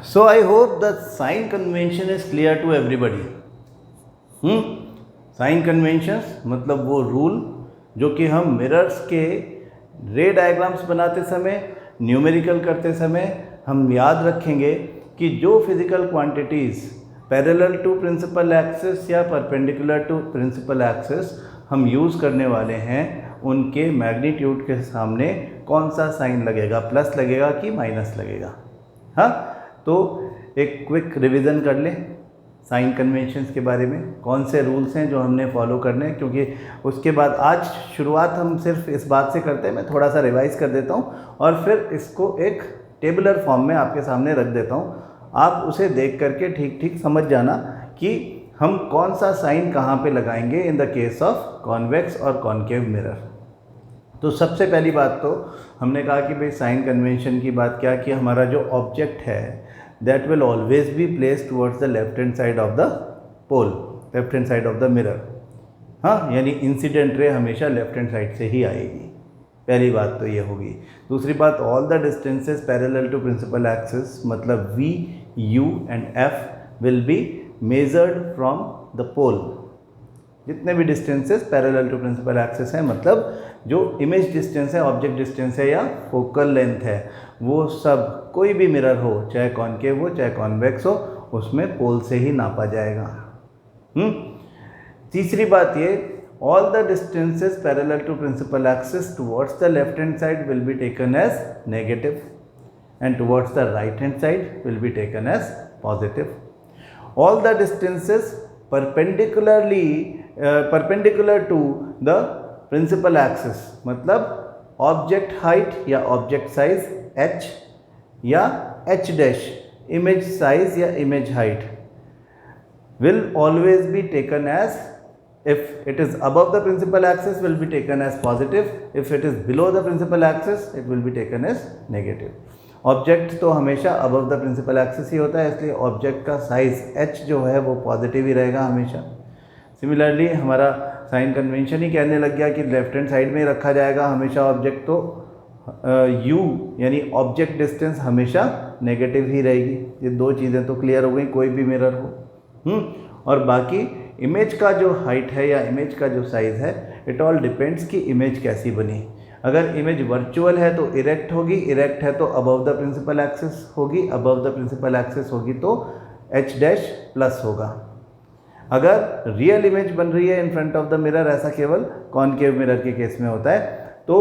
So I hope the sign convention is clear to everybody. Sign conventions मतलब वो rule जो कि हम मिरर्स के रे डायग्राम्स बनाते समय, न्यूमेरिकल करते समय हम याद रखेंगे कि जो physical quantities parallel to principal axis या परपेंडिकुलर टू प्रिंसिपल एक्सिस हम यूज़ करने वाले हैं, उनके मैग्नीट्यूड के सामने कौन सा साइन लगेगा, प्लस लगेगा कि माइनस लगेगा। हाँ, तो एक क्विक रिवीजन कर लें साइन कन्वेंशंस के बारे में, कौन से रूल्स हैं जो हमने फॉलो करने हैं, क्योंकि उसके बाद आज शुरुआत हम सिर्फ इस बात से करते हैं। मैं थोड़ा सा रिवाइज कर देता हूँ और फिर इसको एक टेबुलर फॉर्म में आपके सामने रख देता हूँ। आप उसे देख करके ठीक ठीक समझ जाना कि हम कौन सा साइन कहाँ पे लगाएंगे in the case of convex और कॉन्केव मिरर। तो सबसे पहली बात तो हमने कहा कि भाई साइन कन्वेंशन की बात क्या कि हमारा जो ऑब्जेक्ट है that will always be place towards the left hand side of the pole, left hand side of the mirror. हाँ, यानी इंसिडेंट रे हमेशा लेफ्ट हैंड साइड से ही आएगी। पहली बात तो ये होगी। दूसरी बात, all the distances parallel to principal axis मतलब V, U and F will be measured from the pole. जितने भी distances parallel to principal axis हैं, मतलब जो इमेज डिस्टेंस है, ऑब्जेक्ट डिस्टेंस है या फोकल लेंथ है, वो सब कोई भी मिरर हो, चाहे कॉन्केव हो चाहे कॉन्वेक्स हो, उसमें पोल से ही नापा जाएगा। तीसरी बात ये, all the distances parallel to principal axis towards the left hand side will be taken as negative and towards the right hand side will be taken as positive. All the distances perpendicular to the principal axis मतलब object height या object size h या h dash image size या image height will always be taken as, if it is above the principal axis will be taken as positive, if it is below the principal axis it will be taken as negative। Object तो हमेशा above the principal axis ही होता है, इसलिए object का size h जो है वो positive ही रहेगा हमेशा। सिमिलरली हमारा साइन कन्वेंशन ही कहने लग गया कि लेफ्ट हैंड साइड में ही रखा जाएगा हमेशा ऑब्जेक्ट, तो u यानी ऑब्जेक्ट डिस्टेंस हमेशा नेगेटिव ही रहेगी। ये दो चीज़ें तो क्लियर हो गई, कोई भी मिरर हो। और बाकी इमेज का जो हाइट है या इमेज का जो साइज़ है, इट ऑल डिपेंड्स कि इमेज कैसी बनी। अगर इमेज वर्चुअल है तो इरेक्ट होगी, इरेक्ट है तो अबव द प्रिंसिपल एक्सिस होगी, अबव द प्रिंसिपल एक्सिस होगी तो h डैश प्लस होगा। अगर रियल इमेज बन रही है इन फ्रंट ऑफ द मिरर, ऐसा केवल कॉनकेव मिरर के केस में होता है, तो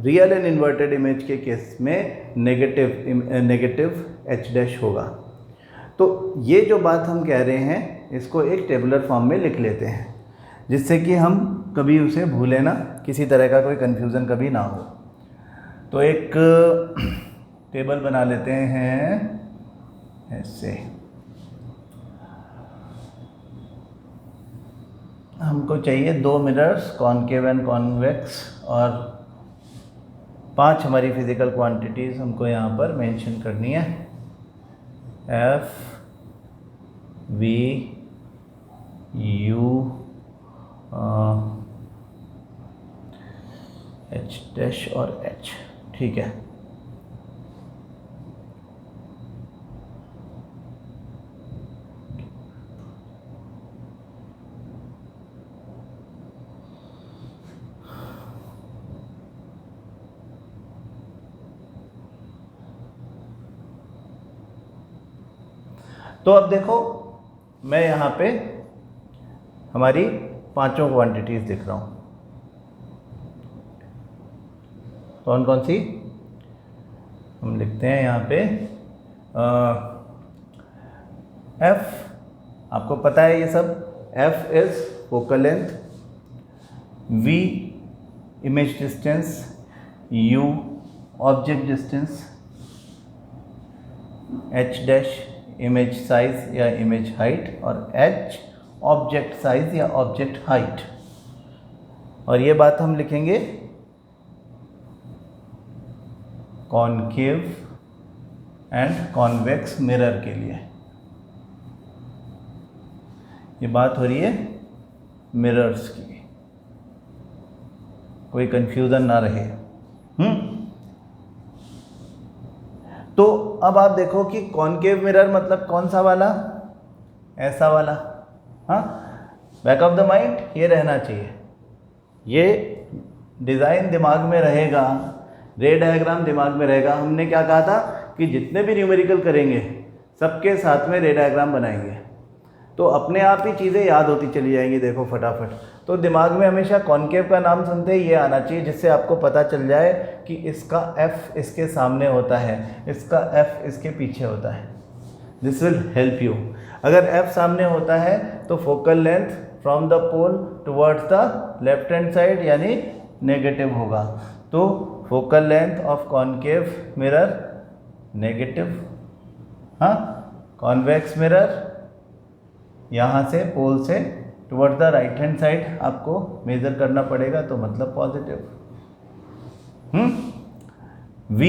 रियल एंड इन्वर्टेड इमेज के केस में नेगेटिव h डैश होगा। तो ये जो बात हम कह रहे हैं इसको एक टेबुलर फॉर्म में लिख लेते हैं, जिससे कि हम कभी उसे भूलें ना, किसी तरह का कोई कन्फ्यूज़न कभी ना हो। तो एक टेबल बना लेते हैं ऐसे। हमको चाहिए 2 मिरर्स कॉनकेव एंड कॉन्वेक्स और 5 हमारी फिजिकल क्वांटिटीज़ हमको यहाँ पर मेंशन करनी है, F, V, U, H dash और H। ठीक है, तो अब देखो मैं यहाँ पे हमारी 5 क्वांटिटीज़ लिख रहा हूँ। कौन कौन सी हम लिखते हैं यहाँ पे, F आपको पता है ये सब, F is focal length, V image distance, U object distance, H dash image size या इमेज हाइट और H ऑब्जेक्ट साइज या ऑब्जेक्ट हाइट। और ये बात हम लिखेंगे कॉनकेव एंड कॉन्वेक्स मिरर के लिए। ये बात हो रही है मिरर्स की, कोई कंफ्यूजन ना रहे। तो अब आप देखो कि कॉनकेव मिरर मतलब कौन सा वाला, ऐसा वाला, हाँ, बैक ऑफ द माइंड ये रहना चाहिए, ये डिज़ाइन दिमाग में रहेगा, रे डायग्राम दिमाग में रहेगा। हमने क्या कहा था कि जितने भी न्यूमेरिकल करेंगे सबके साथ में रे डायग्राम बनाएंगे, तो अपने आप ही चीज़ें याद होती चली जाएंगी, देखो फटाफट। तो दिमाग में हमेशा कॉनकेव का नाम सुनते ही ये आना चाहिए, जिससे आपको पता चल जाए कि इसका F इसके सामने होता है, इसका F इसके पीछे होता है। This will help you. अगर F सामने होता है तो focal length from the pole towards the left hand side यानी नेगेटिव होगा। तो focal length of concave mirror negative, हाँ, कॉन्वेक्स मिरर यहाँ से पोल से toward the right hand side आपको मेजर करना पड़ेगा, तो मतलब पॉजिटिव। V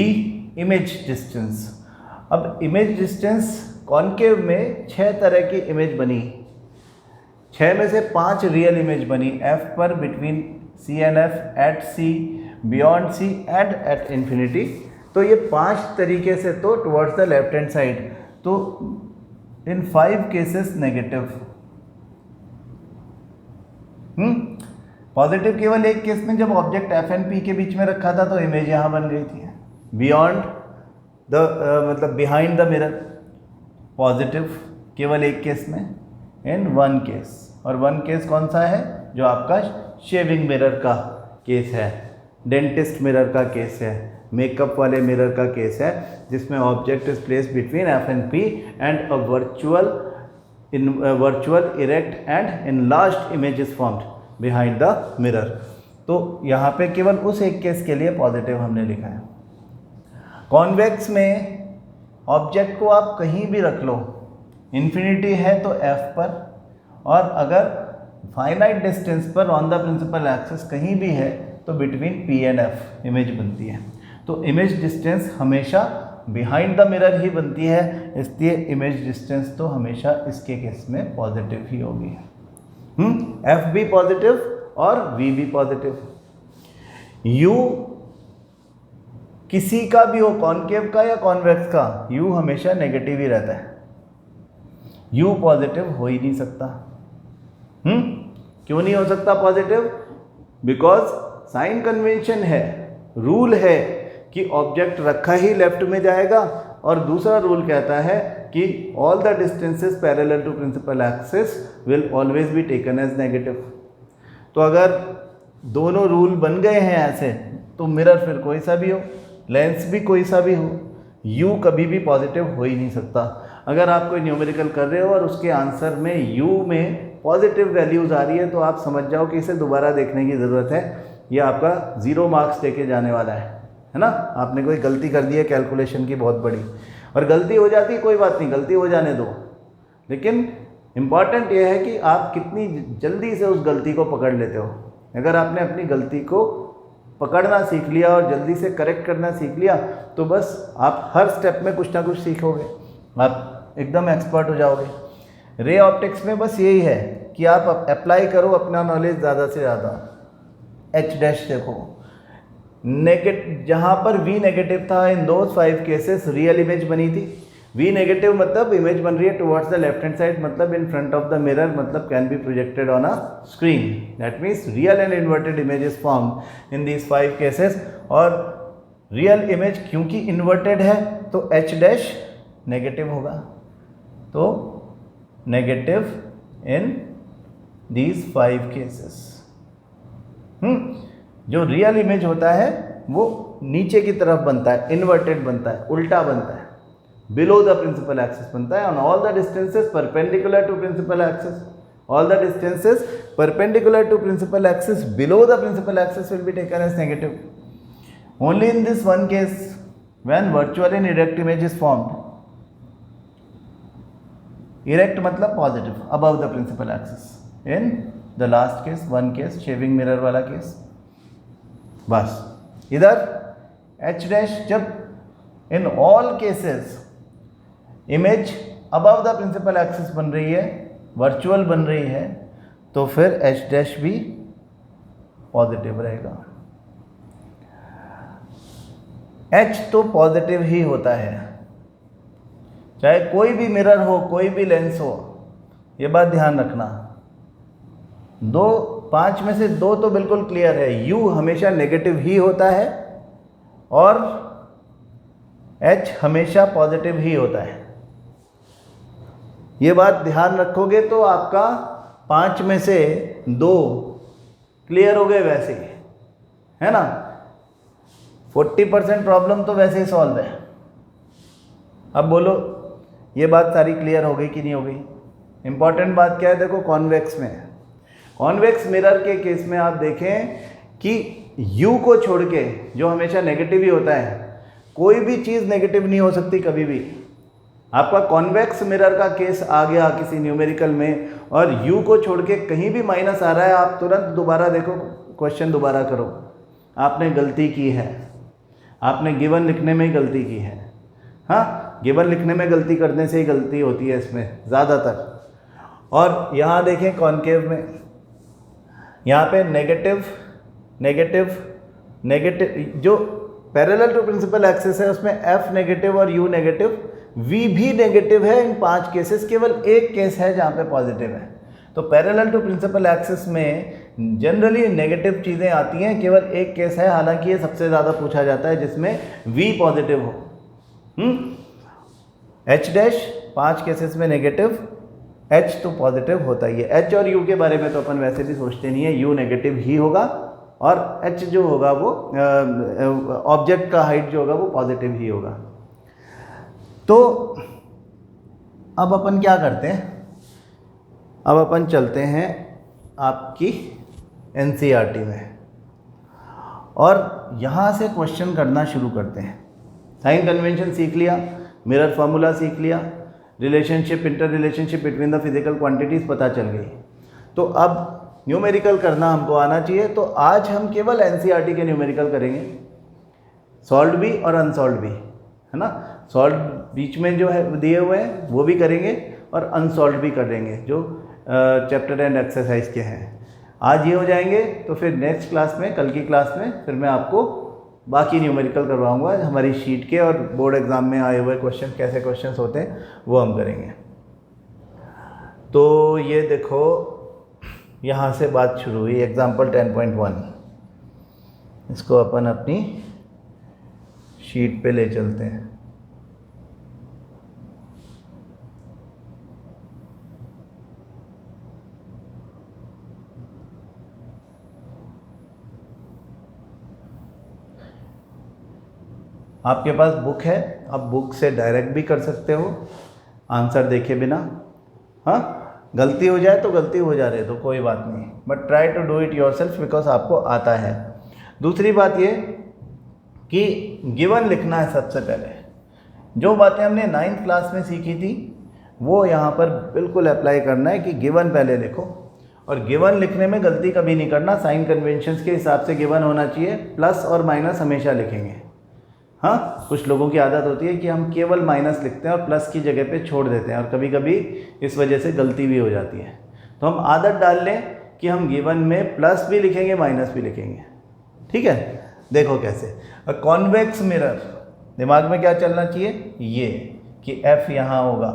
image distance. अब इमेज डिस्टेंस कॉनकेव में 6 तरह की इमेज बनी, 6 में से 5 रियल इमेज बनी, F पर, between C and F, at C, beyond C and at infinity. तो ये 5 तरीके से, तो towards the left hand side, तो इन 5 केसेस नेगेटिव। पॉजिटिव केवल एक केस में, जब ऑब्जेक्ट F एंड P के बीच में रखा था तो इमेज यहाँ बन गई थी। बियॉन्ड द मतलब बिहाइंड द मिरर, पॉजिटिव केवल एक केस में, इन 1 केस। और 1 केस कौन सा है? जो आपका शेविंग मिरर का केस है, डेंटिस्ट मिरर का केस है, मेकअप वाले मिरर का केस है, जिसमें object is place between F and P and a virtual erect and enlarged image is formed behind the mirror. तो यहाँ पे केवल उस एक केस के लिए पॉजिटिव हमने लिखा है। कॉन्वेक्स में ऑब्जेक्ट को आप कहीं भी रख लो, इन्फिनिटी है तो F पर, और अगर फाइनाइट डिस्टेंस पर ऑन द प्रिंसिपल एक्सिस कहीं भी है तो between P and F image बनती है। तो इमेज डिस्टेंस हमेशा बिहाइंड द मिरर ही बनती है, इसलिए इमेज डिस्टेंस तो हमेशा इसके केस में पॉजिटिव ही होगी। F भी पॉजिटिव और V भी पॉजिटिव। U किसी का भी हो, कॉनकेव का या कॉन्वेक्स का, U हमेशा नेगेटिव ही रहता है, U पॉजिटिव हो ही नहीं सकता। क्यों नहीं हो सकता पॉजिटिव? बिकॉज साइन कन्वेंशन है, रूल है कि ऑब्जेक्ट रखा ही लेफ्ट में जाएगा, और दूसरा रूल कहता है कि all the distances parallel to principal axis will always be taken as negative. तो अगर दोनों रूल बन गए हैं ऐसे, तो मिरर फिर कोई सा भी हो, लेंस भी कोई सा भी हो, U कभी भी पॉजिटिव हो ही नहीं सकता। अगर आप कोई न्यूमेरिकल कर रहे हो और उसके आंसर में U में पॉजिटिव वैल्यूज़ आ रही है, तो आप समझ जाओ कि इसे दोबारा देखने की ज़रूरत है, ये आपका 0 मार्क्स देके जाने वाला है ना। आपने कोई गलती कर दी है कैलकुलेशन की बहुत बड़ी, और गलती हो जाती है, कोई बात नहीं, गलती हो जाने दो, लेकिन इम्पॉर्टेंट ये है कि आप कितनी जल्दी से उस गलती को पकड़ लेते हो। अगर आपने अपनी गलती को पकड़ना सीख लिया और जल्दी से करेक्ट करना सीख लिया, तो बस आप हर स्टेप में कुछ ना कुछ सीखोगे, आप एकदम एक्सपर्ट हो जाओगे। रे ऑप्टिक्स में बस यही है कि आप अप्लाई करो अपना नॉलेज ज़्यादा से ज़्यादा। H डैश देखो, जहाँ पर V नेगेटिव था, in those 5 cases real image बनी थी। V नेगेटिव मतलब इमेज बन रही है towards the left hand side, मतलब in front of the mirror, मतलब can be projected on a screen. That means real and inverted image is formed in these 5 cases. और real image क्योंकि inverted है तो H dash negative होगा, तो negative in these 5 cases. जो real image होता है वो नीचे की तरफ बनता है, इन्वर्टेड बनता है, उल्टा बनता है, बिलो द प्रिंसिपल एक्सिस बनता है, on all the distances perpendicular to principal axis. All the distances perpendicular to principal axis below the principal axis will be taken as negative. Only in this one case when virtual and erect image is formed, erect मतलब positive above the principal axis, in the last case, 1 case shaving mirror वाला case. बस इधर H dash जब in all cases image above the principal axis बन रही है, virtual बन रही है, तो फिर H डैश भी पॉजिटिव रहेगा। H तो पॉजिटिव ही होता है, चाहे कोई भी मिरर हो, कोई भी लेंस हो, ये बात ध्यान रखना। 5 में से 2 तो बिल्कुल क्लियर है, U हमेशा नेगेटिव ही होता है और H हमेशा पॉजिटिव ही होता है। ये बात ध्यान रखोगे तो आपका 5 में से 2 क्लियर हो गए वैसे ही, है ना। 40% प्रॉब्लम तो वैसे ही सॉल्व है। अब बोलो ये बात सारी क्लियर हो गई कि नहीं हो गई। इंपॉर्टेंट बात क्या है, देखो कॉन्वेक्स में, कॉन्वेक्स मिरर के केस में आप देखें कि U को छोड़ के जो हमेशा नेगेटिव ही होता है, कोई भी चीज़ नेगेटिव नहीं हो सकती कभी भी। आपका कॉन्वेक्स मिरर का केस आ गया किसी न्यूमेरिकल में और U को छोड़ के कहीं भी माइनस आ रहा है, आप तुरंत दोबारा देखो, क्वेश्चन दोबारा करो, आपने गलती की है, आपने गिवन लिखने में ही गलती की है। हाँ, गिवन लिखने में गलती करने से ही गलती होती है इसमें ज़्यादातर। और यहाँ देखें कॉनकेव में, यहाँ पे नेगेटिव नेगेटिव नेगेटिव, जो पैरेलल टू प्रिंसिपल एक्सिस है उसमें F नेगेटिव और U नेगेटिव, V भी नेगेटिव है इन 5 केसेस, केवल एक केस है जहाँ पे पॉजिटिव है। तो पैरेलल टू प्रिंसिपल एक्सिस में जनरली नेगेटिव चीज़ें आती हैं, केवल एक केस है, हालांकि ये सबसे ज़्यादा पूछा जाता है जिसमें V पॉजिटिव हो। H डैश 5 केसेस में नेगेटिव, H तो पॉजिटिव होता ही है। H और U के बारे में तो अपन वैसे भी सोचते नहीं है, U नेगेटिव ही होगा और H जो होगा वो ऑब्जेक्ट का हाइट जो होगा वो पॉजिटिव ही होगा। तो अब अपन क्या करते हैं, अब अपन चलते हैं आपकी NCERT में और यहाँ से क्वेश्चन करना शुरू करते हैं। साइन कन्वेंशन सीख लिया, मिरर फार्मूला सीख लिया, relationship, inter relationship between the physical quantities पता चल गई। तो अब न्यूमेरिकल करना हमको आना चाहिए। तो आज हम केवल NCERT के न्यूमेरिकल करेंगे, सॉल्व भी और अनसॉल्व भी, है ना। सॉल्व बीच में जो है दिए हुए हैं वो भी करेंगे और अनसॉल्व भी करेंगे जो चैप्टर एंड एक्सरसाइज के हैं। आज ये हो जाएंगे तो फिर नेक्स्ट क्लास में, कल की क्लास में फिर मैं आपको बाकी न्यूमेरिकल करवाऊंगा, हमारी शीट के और बोर्ड एग्ज़ाम में आए हुए क्वेश्चन, कैसे क्वेश्चंस होते हैं वो हम करेंगे। तो ये देखो यहाँ से बात शुरू हुई, एग्जाम्पल 10.1, इसको अपन अपनी शीट पे ले चलते हैं। आपके पास बुक है, आप बुक से डायरेक्ट भी कर सकते हो आंसर देखे बिना। हाँ, गलती हो जाए तो गलती हो जा रही है तो कोई बात नहीं, but try to do it yourself because आपको आता है। दूसरी बात ये कि गिवन लिखना है सबसे पहले। जो बातें हमने 9th क्लास में सीखी थी वो यहाँ पर बिल्कुल अप्लाई करना है कि गिवन पहले लिखो, और गिवन लिखने में गलती कभी नहीं करना। साइन कन्वेंशंस के हिसाब से गिवन होना चाहिए, प्लस और माइनस हमेशा लिखेंगे। हाँ, कुछ लोगों की आदत होती है कि हम केवल माइनस लिखते हैं और प्लस की जगह पे छोड़ देते हैं, और कभी कभी इस वजह से गलती भी हो जाती है। तो हम आदत डाल लें कि हम गिवन में प्लस भी लिखेंगे, माइनस भी लिखेंगे। ठीक है, देखो कैसे। कॉन्वेक्स मिरर, दिमाग में क्या चलना चाहिए, ये कि F यहाँ होगा।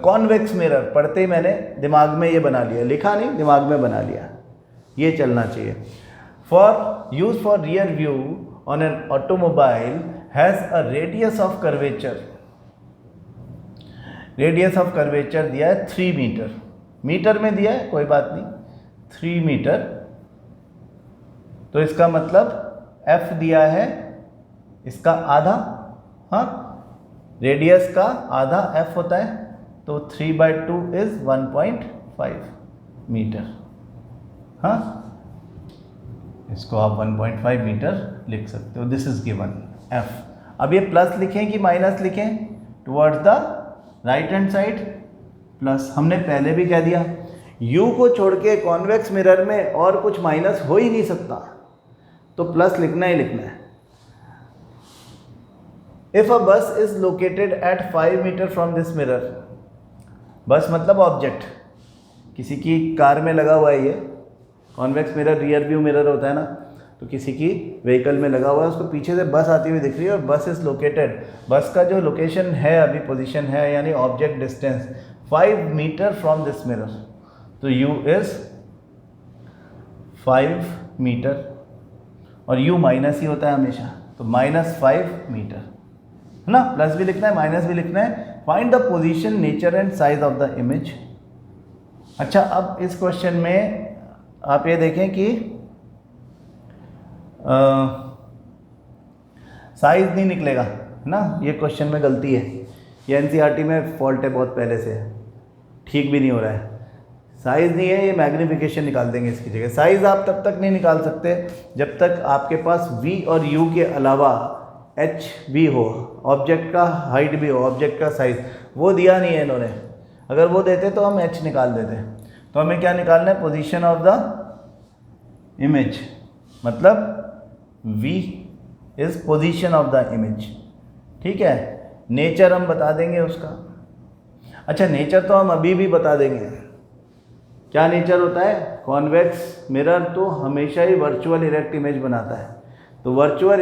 कॉन्वेक्स मिरर पढ़ते ही मैंने दिमाग में ये बना लिया, लिखा नहीं, दिमाग में बना लिया, ये चलना चाहिए। For use for rear view on an automobile has a radius of curvature, radius of curvature दिया है 3 मीटर, मीटर में दिया है कोई बात नहीं, 3 मीटर। तो इसका मतलब F दिया है इसका आधा, हाँ, रेडियस का आधा F होता है, तो 3/2 इज 1.5 मीटर। हाँ, इसको आप 1.5 मीटर लिख सकते हो। This is given F। अब ये प्लस लिखें कि माइनस लिखें, towards the right hand side plus. हमने पहले भी कह दिया U को छोड़ के कॉन्वेक्स मिरर में और कुछ माइनस हो ही नहीं सकता, तो प्लस लिखना ही लिखना है। If a bus is located at 5 metre from this mirror, bus मतलब ऑब्जेक्ट, किसी की कार में लगा हुआ है ये, convex mirror rear view mirror होता है ना, तो किसी की व्हीकल में लगा हुआ है, उसको पीछे से बस आती हुई दिख रही है और बस इज़ लोकेटेड, बस का जो लोकेशन है अभी पोजीशन है यानी object distance 5 metre from this mirror, तो u इज़ 5 मीटर और u माइनस ही होता है हमेशा, तो -5 मीटर है ना, प्लस भी लिखना है माइनस भी लिखना है। Find the position, nature and size of the image. अच्छा, अब इस क्वेश्चन में आप ये देखें कि साइज नहीं निकलेगा है ना, ये क्वेश्चन में गलती है, ये एनसीईआरटी में फॉल्ट है बहुत पहले से, ठीक भी नहीं हो रहा है। साइज़ नहीं है, ये मैग्नीफिकेशन निकाल देंगे इसकी जगह। साइज़ आप तब तक नहीं निकाल सकते जब तक आपके पास v और u के अलावा h भी हो, ऑब्जेक्ट का हाइट भी हो, ऑब्जेक्ट का साइज़, वो दिया नहीं है इन्होंने। अगर वो देते तो हम h निकाल देते। तो हमें क्या निकालना है, पोजीशन ऑफ द इमेज, मतलब v is position of the image, ठीक है। नेचर हम बता देंगे उसका। अच्छा, नेचर तो हम अभी भी बता देंगे। क्या नेचर होता है, कॉन्वेक्स मिरर तो हमेशा ही वर्चुअल इरेक्ट इमेज बनाता है, तो virtual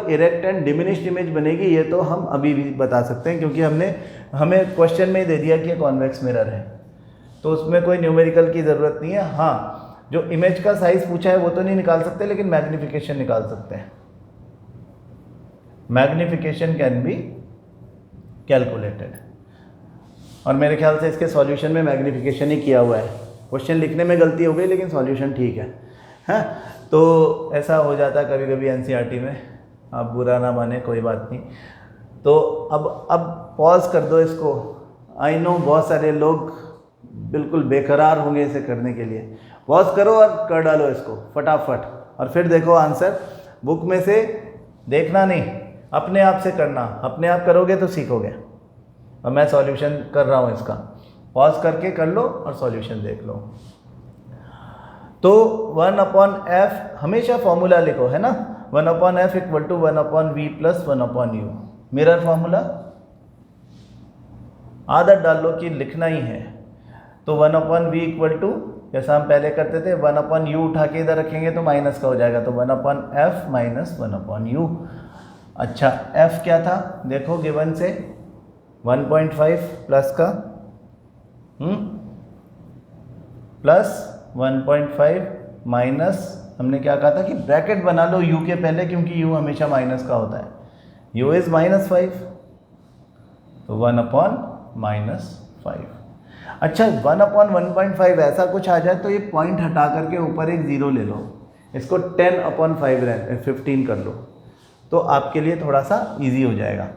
erect and diminished image बनेगी, ये तो हम अभी भी बता सकते हैं क्योंकि हमें क्वेश्चन में ही दे दिया कि ये कॉन्वेक्स मिरर है, तो उसमें कोई न्यूमेरिकल की ज़रूरत नहीं है। हाँ, जो इमेज का साइज़ पूछा है वो तो नहीं निकाल सकते, लेकिन मैग्नीफिकेशन निकाल सकते हैं। मैग्नीफिकेशन कैन बी कैलकुलेटेड, और मेरे ख्याल से इसके सॉल्यूशन में मैग्नीफिकेशन ही किया हुआ है। क्वेश्चन लिखने में गलती हो गई लेकिन सॉल्यूशन ठीक है, हैं। तो ऐसा हो जाता है कभी कभी एनसीईआरटी में, आप बुरा ना माने, कोई बात नहीं। तो अब पॉज कर दो इसको। आई नो बहुत सारे लोग बिल्कुल बेकरार होंगे इसे करने के लिए। पॉज करो और कर डालो इसको फटाफट, और फिर देखो आंसर। बुक में से देखना नहीं, अपने आप से करना। अपने आप करोगे तो सीखोगे। और मैं सॉल्यूशन कर रहा हूँ इसका, पॉज करके कर लो और सॉल्यूशन देख लो। तो 1/f हमेशा फॉर्मूला लिखो, है ना। 1/f equal to 1/v plus 1/u, mirror formula. आदत डाल लो कि लिखना ही है। तो 1/v इक्वल टू, जैसा हम पहले करते थे, 1/u उठा के इधर रखेंगे तो माइनस का हो जाएगा, तो 1/f माइनस 1/u। अच्छा, f क्या था देखो गिवन से, 1.5 प्लस का प्लस 1.5 माइनस, हमने क्या कहा था कि ब्रैकेट बना लो u के पहले, क्योंकि u हमेशा माइनस का होता है। u इज़ -5, तो 1/-5। अच्छा, 1/1.5 ऐसा कुछ आ जाए तो ये पॉइंट हटा करके ऊपर एक ज़ीरो ले लो, इसको 10/15 कर लो, तो आपके लिए थोड़ा सा इजी हो जाएगा।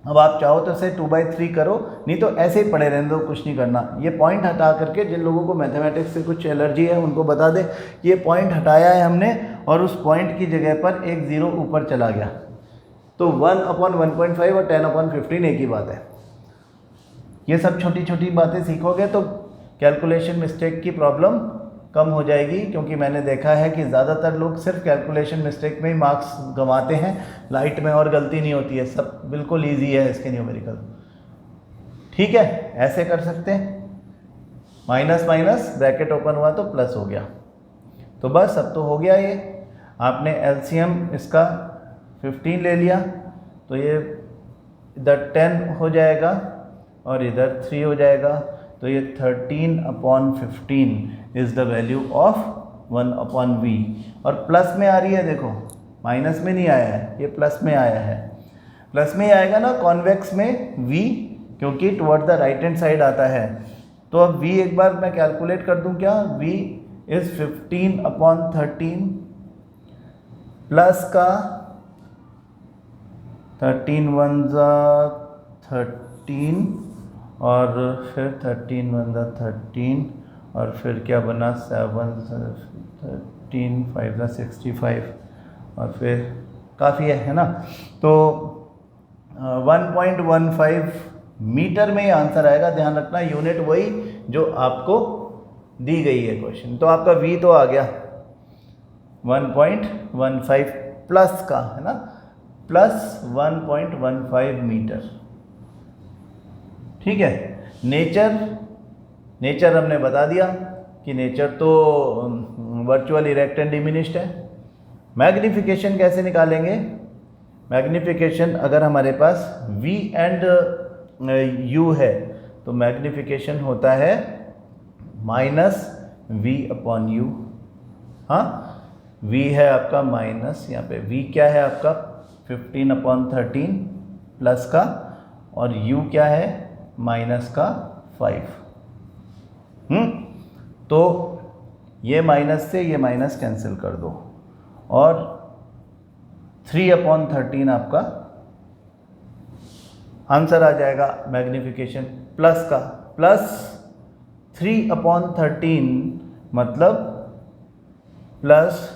अब आप चाहो तो इसे 2/3 करो, नहीं तो ऐसे ही पड़े रहने दो, कुछ नहीं करना। ये पॉइंट हटा करके, जिन लोगों को मैथमेटिक्स से कुछ एलर्जी है उनको बता दे, ये पॉइंट हटाया है हमने और उस पॉइंट की जगह पर एक ज़ीरो ऊपर चला गया, तो 1/1.5 और 10/15 एक ही बात है। ये सब छोटी छोटी बातें सीखोगे तो कैलकुलेशन मिस्टेक की प्रॉब्लम कम हो जाएगी, क्योंकि मैंने देखा है कि ज़्यादातर लोग सिर्फ कैलकुलेशन मिस्टेक में ही मार्क्स गंवाते हैं, लाइट में और गलती नहीं होती है, सब बिल्कुल इजी है इसके न्यूमेरिकल। ठीक है, ऐसे कर सकते हैं, माइनस माइनस ब्रैकेट ओपन हुआ तो प्लस हो गया, तो बस अब तो हो गया। ये आपने एलसीएम इसका 15 ले लिया, तो ये इधर 10 हो जाएगा और इधर 3 हो जाएगा, तो ये 13/15 is the value of 1/v। और प्लस में आ रही है, देखो माइनस में नहीं आया है, ये प्लस में आया है। प्लस में ही आएगा ना कॉन्वेक्स में v, क्योंकि toward the right hand side आता है। तो अब v एक बार मैं कैलकुलेट कर दूं क्या, v इज़ 15/13 प्लस का 13 और फिर 13 और फिर क्या बना 7 13 5 65 और फिर काफ़ी है ना। तो 1.15 मीटर में ही आंसर आएगा। ध्यान रखना यूनिट वही जो आपको दी गई है क्वेश्चन। तो आपका v तो आ गया 1.15 प्लस का, है ना, प्लस 1.15 मीटर। ठीक है। नेचर हमने बता दिया कि नेचर तो वर्चुअल, इरेक्ट एंड डिमिनिश्ड है। मैग्निफिकेशन कैसे निकालेंगे? मैग्निफिकेशन अगर हमारे पास V एंड U है तो मैग्निफिकेशन होता है -V/U। हाँ, V है आपका माइनस, यहाँ पे V क्या है आपका 15/13 प्लस का, और U क्या है माइनस का 5। तो ये माइनस से ये माइनस कैंसिल कर दो, और 3/13 आपका आंसर आ जाएगा मैग्निफिकेशन प्लस का। प्लस 3/13 मतलब प्लस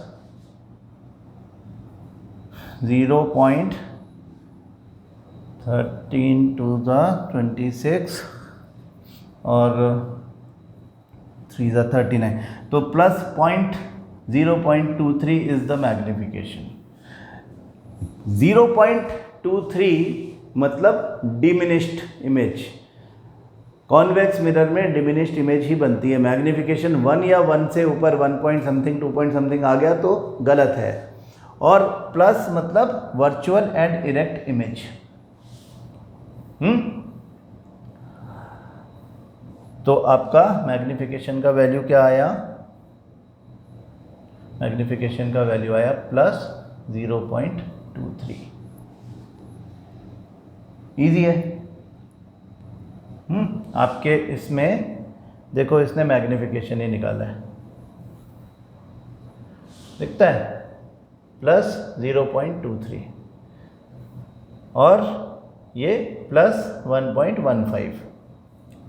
0.13 to the 26 और 3 the 39, तो प्लस 0.23 इज द मैग्निफिकेशन। 0.23 मतलब डिमिनिश्ड इमेज। कॉन्वेक्स मिरर में डिमिनिश्ड इमेज ही बनती है। मैग्निफिकेशन 1 या 1 से ऊपर 1 पॉइंट समथिंग 2 पॉइंट समथिंग आ गया तो गलत है। और प्लस मतलब वर्चुअल एंड इरेक्ट इमेज। तो आपका मैग्निफिकेशन का वैल्यू क्या आया? मैग्निफिकेशन का वैल्यू आया प्लस 0.23। ईजी है। आपके इसमें देखो, इसने मैग्निफिकेशन ही निकाला है, दिखता है प्लस 0.23 और ये प्लस 1.15।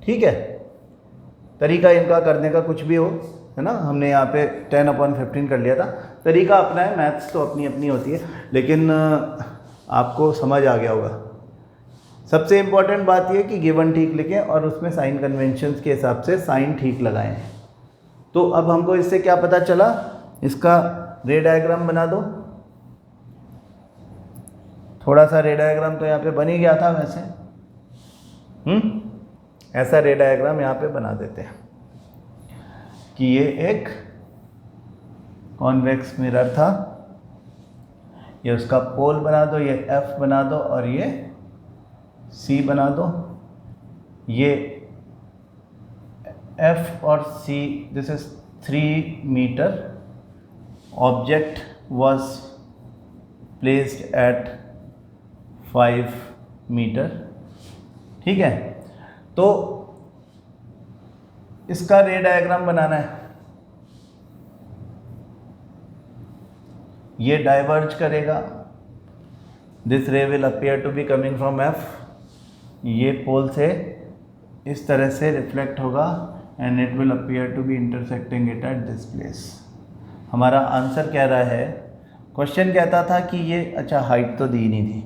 ठीक है, तरीका इनका करने का कुछ भी हो, है ना, हमने यहाँ पे 10/15 कर लिया था। तरीका अपना है, मैथ्स तो अपनी अपनी होती है, लेकिन आपको समझ आ गया होगा। सबसे इम्पॉर्टेंट बात यह कि गिवन ठीक लिखें और उसमें साइन कन्वेंशंस के हिसाब से साइन ठीक लगाएं। तो अब हमको इससे क्या पता चला? इसका रे डायग्राम बना दो। थोड़ा सा रे डायग्राम तो यहाँ पे बन ही गया था वैसे। ऐसा रे डायग्राम यहाँ पे बना देते हैं कि ये एक कॉन्वेक्स मिरर था, ये उसका पोल बना दो, ये F बना दो और ये C बना दो। ये F और C, this is 3 metre. Object was placed at 5 metre. ठीक है, तो इसका रे डायग्राम बनाना है। ये डाइवर्ज करेगा, this ray will appear to be coming from F। ये पोल से इस तरह से रिफ्लेक्ट होगा and it will appear to be intersecting it at this place. हमारा आंसर कह रहा है, क्वेश्चन कहता था कि ये, अच्छा हाइट तो दी नहीं थी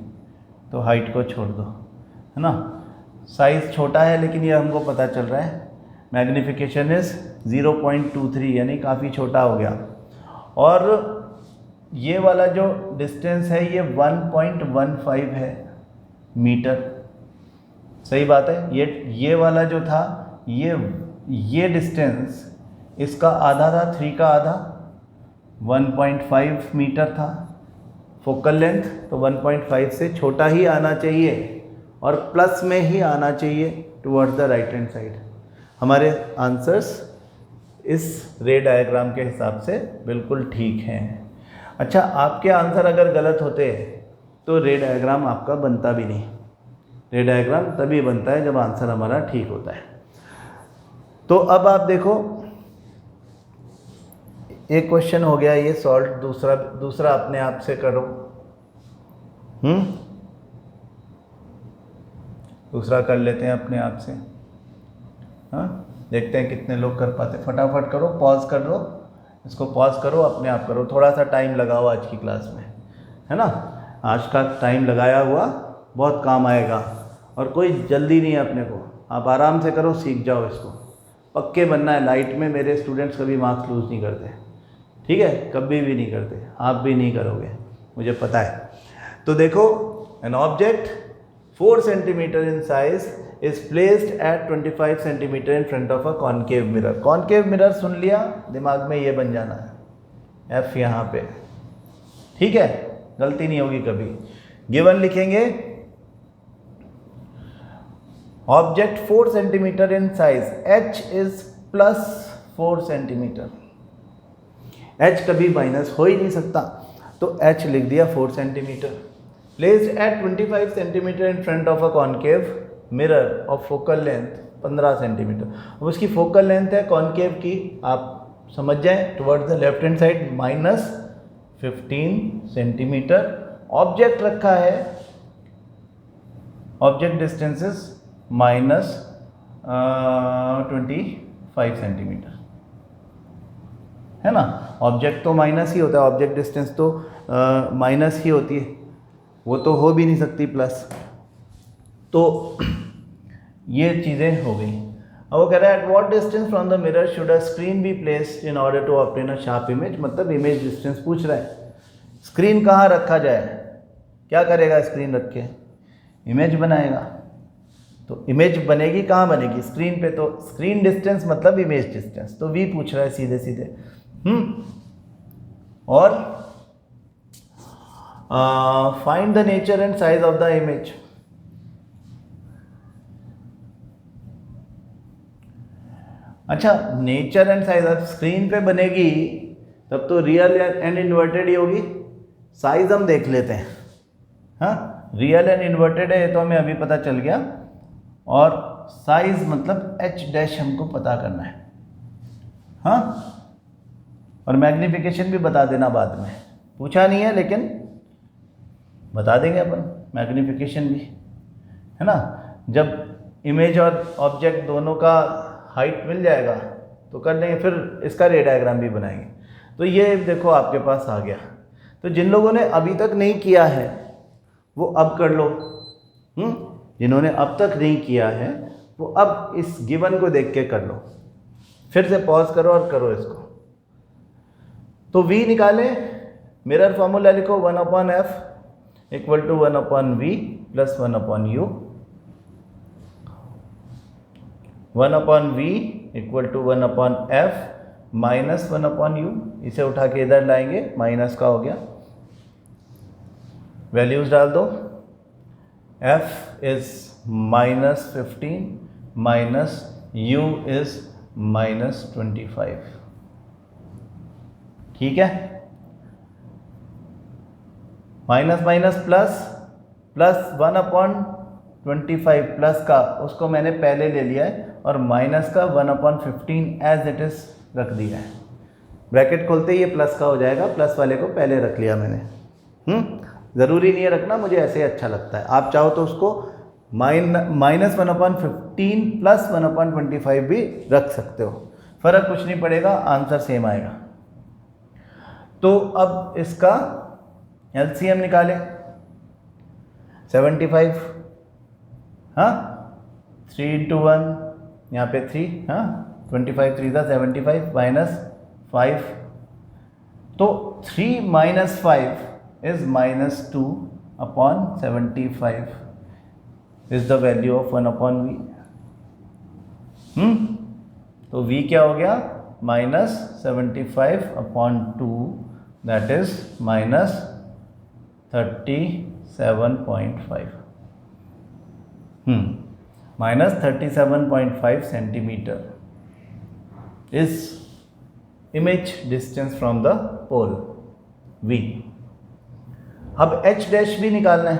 तो हाइट को छोड़ दो, है ना। साइज़ छोटा है लेकिन ये हमको पता चल रहा है। मैग्निफिकेशन इज़ 0.23 यानी काफ़ी छोटा हो गया। और ये वाला जो डिस्टेंस है ये 1.15 है मीटर। सही बात है। ये वाला जो था ये डिस्टेंस इसका आधा था, 3 का आधा 1.5 मीटर था। फोकल लेंथ तो 1.5 से छोटा ही आना चाहिए और प्लस में ही आना चाहिए towards the right hand side. हमारे आंसर्स इस रे डायग्राम के हिसाब से बिल्कुल ठीक हैं। अच्छा, आपके आंसर अगर गलत होते तो रे डायग्राम आपका बनता भी नहीं। रे डायग्राम तभी बनता है जब आंसर हमारा ठीक होता है। तो अब आप देखो, एक क्वेश्चन हो गया ये सॉल्व, दूसरा अपने आप से करो। दूसरा कर लेते हैं अपने आप से। हाँ, देखते हैं कितने लोग कर पाते। फटाफट करो, पॉज कर लो, इसको पॉज करो, अपने आप करो। थोड़ा सा टाइम लगाओ आज की क्लास में, है ना। आज का टाइम लगाया हुआ बहुत काम आएगा और कोई जल्दी नहीं है अपने को। आप आराम से करो, सीख जाओ इसको। पक्के बनना है। लाइट में मेरे स्टूडेंट्स कभी मार्क्स लूज़ नहीं करते, ठीक है, कभी भी नहीं करते। आप भी नहीं करोगे, मुझे पता है। तो देखो, an object 4 centimetre in size is placed at 25 centimetre in front of a concave mirror. Concave mirror सुन लिया, दिमाग में ये बन जाना है। एफ यहाँ पे, ठीक है, गलती नहीं होगी कभी। गिवन लिखेंगे object 4 centimetre in size, H is +4 centimetre, H कभी माइनस हो ही नहीं सकता, तो एच लिख दिया 4 centimetre. Placed at 25 centimetre in front of a concave mirror of focal length 15 centimetre. अब उसकी फोकल लेंथ है कॉनकेव की, आप समझ जाएं, towards the left hand side -15 centimetre. Object रखा है, ऑब्जेक्ट डिस्टेंसेस -25 सेंटीमीटर, है ना। ऑब्जेक्ट तो माइनस ही होता है, ऑब्जेक्ट डिस्टेंस तो माइनस ही होती है, वो तो हो भी नहीं सकती प्लस। तो ये चीज़ें हो गई। अब वो कह रहा है at what distance from the mirror should a screen be placed in order to obtain a sharp image, मतलब इमेज डिस्टेंस पूछ रहा है। स्क्रीन कहाँ रखा जाए, क्या करेगा स्क्रीन रख के, इमेज बनाएगा, तो इमेज बनेगी कहाँ बनेगी, स्क्रीन पे, तो स्क्रीन डिस्टेंस मतलब इमेज डिस्टेंस, तो वी पूछ रहा है सीधे सीधे। और find the nature and size of the image. अच्छा, नेचर एंड साइज, अब स्क्रीन पे बनेगी तब तो रियल एंड इन्वर्टेड ही होगी। साइज हम देख लेते हैं, हाँ, रियल एंड इन्वर्टेड है ये तो हमें अभी पता चल गया, और साइज मतलब h' हमको पता करना है, हाँ, और मैग्नीफिकेशन भी बता देना बाद में, पूछा नहीं है लेकिन बता देंगे अपन मैग्नीफिकेशन भी, है ना। जब इमेज और ऑब्जेक्ट दोनों का हाइट मिल जाएगा तो कर लेंगे, फिर इसका रे डायग्राम भी बनाएंगे। तो ये देखो आपके पास आ गया। तो जिन लोगों ने अभी तक नहीं किया है वो अब कर लो, जिन्होंने अब तक नहीं किया है वो अब इस गिवन को देख के कर लो, फिर से पॉज करो और करो इसको। तो v निकाले, मिरर फॉर्मूला लिखो 1/f = 1/v + 1/u, 1/v = 1/f - 1/u, इसे उठा के इधर लाएंगे, माइनस का हो गया, वैल्यूज डाल दो, f इज -15 - u इज -25, ठीक है। Minus minus plus, plus 1/25 plus का उसको मैंने पहले ले लिया है, और माइनस का 1/15 एज इट इज रख दिया है। ब्रैकेट खोलते ही ये प्लस का हो जाएगा, प्लस वाले को पहले रख लिया मैंने। ज़रूरी नहीं है रखना, मुझे ऐसे ही अच्छा लगता है। आप चाहो तो उसको -1/15 प्लस 1/25 भी रख सकते हो, फ़र्क कुछ नहीं पड़ेगा, आंसर सेम आएगा। तो अब इसका एलसीएम निकालें, 75, हाँ, 3 × 1, यहाँ पे 3, हाँ, 25 3 = 75 -5, तो 3 - 5 is -2/75 is the value of 1/v। तो v क्या हो गया, -75/2, that is -37.5, -37.5 centimetre is image distance from the pole v। अब h' भी निकालना है,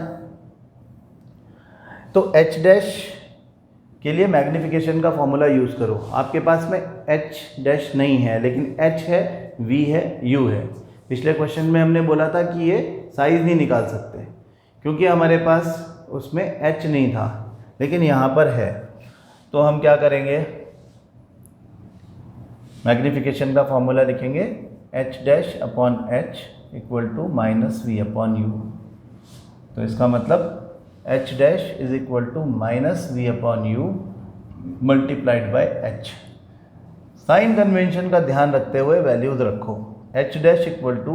तो h' के लिए मैग्नीफिकेशन का फॉर्मूला यूज़ करो। आपके पास में h' नहीं है, लेकिन h है, v है, u है। पिछले क्वेश्चन में हमने बोला था कि ये साइज़ नहीं निकाल सकते क्योंकि हमारे पास उसमें h नहीं था, लेकिन यहाँ पर है। तो हम क्या करेंगे, मैग्नीफिकेशन का फॉर्मूला लिखेंगे, h' upon h equal to -v/u। तो इसका मतलब h' is equal to -v/u multiplied by h। Sign convention का ध्यान रखते हुए वैल्यूज रखो। h' इक्वल टू